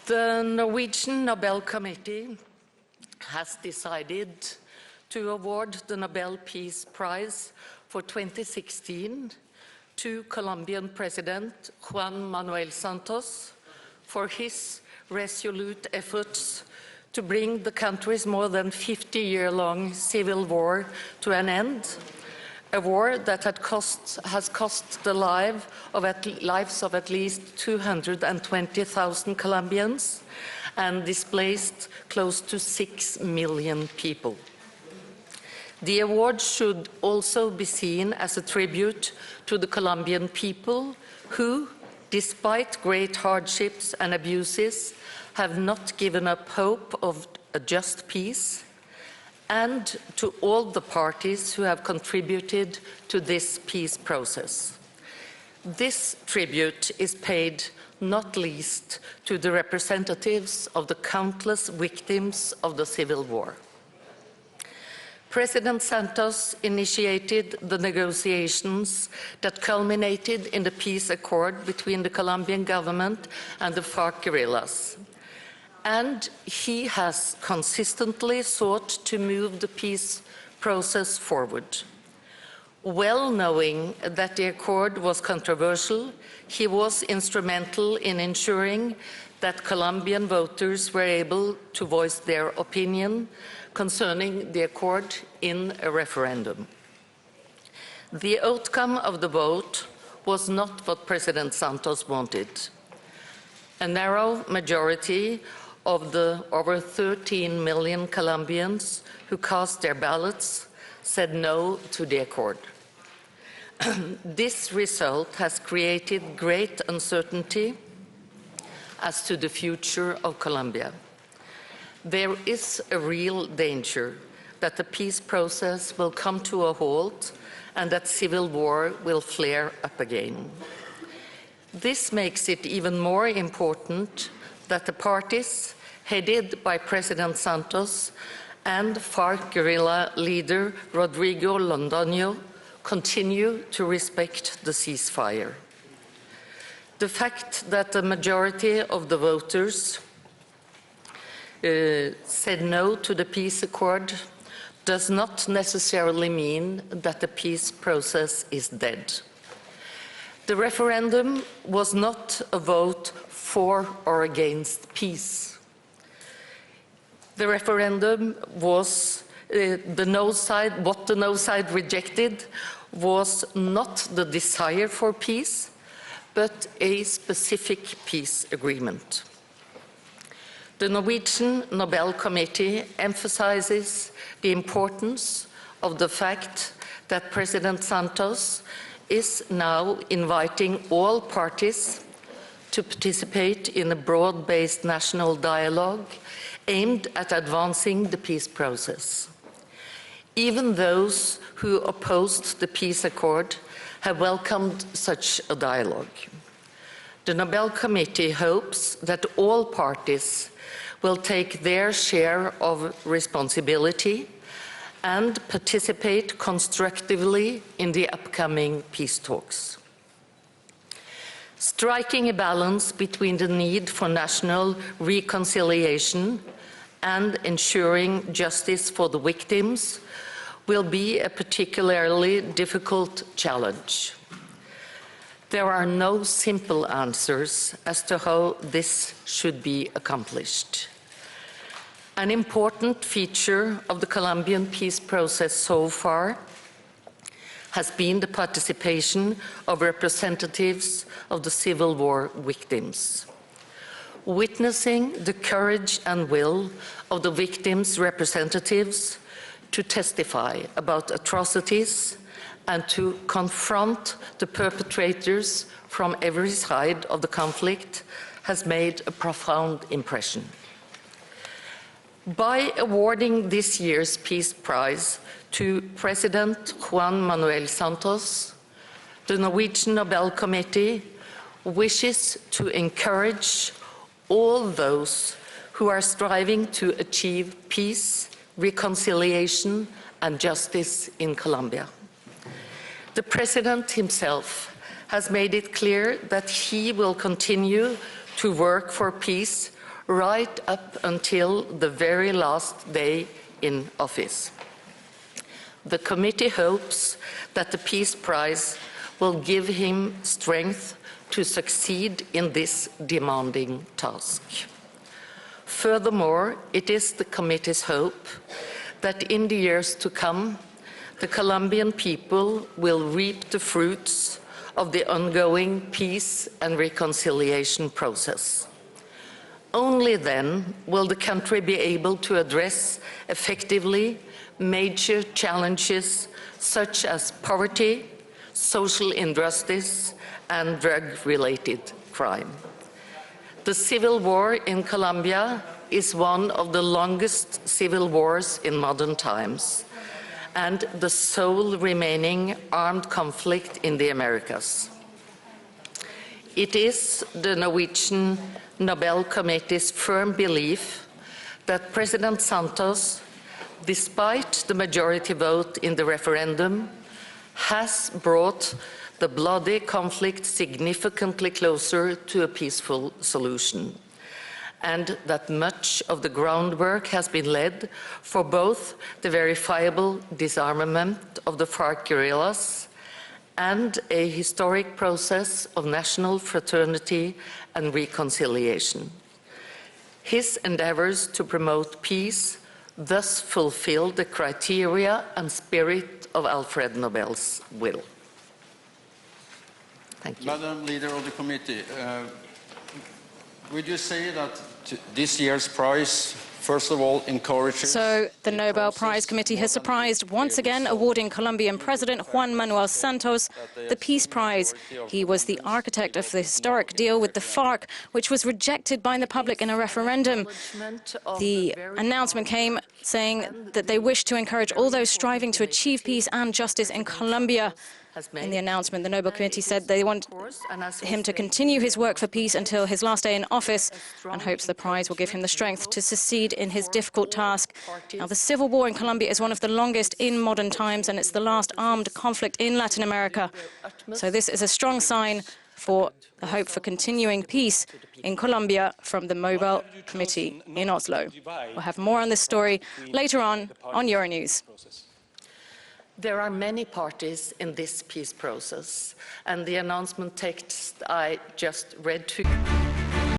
The Norwegian Nobel Committee has decided to award the Nobel Peace Prize for 2016 to Colombian President Juan Manuel Santos for his resolute efforts to bring the country's more than 50-year-long civil war to an end, a war that has cost the lives of at least 220,000 Colombians and displaced close to 6 million people. The award should also be seen as a tribute to the Colombian people who, despite great hardships and abuses, have not given up hope of a just peace, and to all the parties who have contributed to this peace process. This tribute is paid not least to the representatives of the countless victims of the civil war. President Santos initiated the negotiations that culminated in the peace accord between the Colombian government and the FARC guerrillas. And he has consistently sought to move the peace process forward. Well knowing that the accord was controversial, he was instrumental in ensuring that Colombian voters were able to voice their opinion concerning the accord in a referendum. The outcome of the vote was not what President Santos wanted. A narrow majority of the over 13 million Colombians who cast their ballots said no to the accord. This result has created great uncertainty as to the future of Colombia. There is a real danger that the peace process will come to a halt and that civil war will flare up again. This makes it even more important that the parties headed by President Santos and FARC guerrilla leader Rodrigo Londoño continue to respect the ceasefire. The fact that the majority of the voters said no to the peace accord does not necessarily mean that the peace process is dead. The referendum was not a vote for or against peace. The referendum was what the no side rejected was not the desire for peace, but a specific peace agreement. The Norwegian Nobel Committee emphasizes the importance of the fact that President Santos is now inviting all parties to participate in a broad-based national dialogue aimed at advancing the peace process. Even those who opposed the peace accord have welcomed such a dialogue. The Nobel Committee hopes that all parties will take their share of responsibility and participate constructively in the upcoming peace talks. Striking a balance between the need for national reconciliation and ensuring justice for the victims will be a particularly difficult challenge. There are no simple answers as to how this should be accomplished. An important feature of the Colombian peace process so far has been the participation of representatives of the civil war victims. Witnessing the courage and will of the victims' representatives to testify about atrocities and to confront the perpetrators from every side of the conflict has made a profound impression. By awarding this year's Peace Prize to President Juan Manuel Santos, the Norwegian Nobel Committee wishes to encourage all those who are striving to achieve peace, reconciliation, and justice in Colombia. The President himself has made it clear that he will continue to work for peace right up until the very last day in office. The committee hopes that the Peace Prize will give him strength to succeed in this demanding task. Furthermore, it is the committee's hope that in the years to come, the Colombian people will reap the fruits of the ongoing peace and reconciliation process. Only then will the country be able to address effectively major challenges such as poverty, social injustice, and drug-related crime. The civil war in Colombia is one of the longest civil wars in modern times, and the sole remaining armed conflict in the Americas. It is the Norwegian Nobel Committee's firm belief that President Santos, despite the majority vote in the referendum, has brought the bloody conflict significantly closer to a peaceful solution, and that much of the groundwork has been laid for both the verifiable disarmament of the FARC guerrillas and a historic process of national fraternity and reconciliation. His endeavors to promote peace thus fulfill the criteria and spirit of Alfred Nobel's will. Thank you. Madam Leader of the Committee, would you say that this year's prize, first of all, encourages... So the Nobel Prize Committee has surprised once again, awarding Colombian President Juan Manuel Santos the Peace Prize. He was the architect of the historic deal with the FARC, which was rejected by the public in a referendum. The announcement came saying that they wish to encourage all those striving to achieve peace and justice in Colombia. In the announcement, the Nobel Committee said they want him to continue his work for peace until his last day in office and hopes the prize will give him the strength to succeed in his difficult task. Now, the civil war in Colombia is one of the longest in modern times, and it's the last armed conflict in Latin America. So this is a strong sign for the hope for continuing peace in Colombia from the Nobel Committee in Oslo. We'll have more on this story later on Euronews. There are many parties in this peace process, and the announcement text I just read to you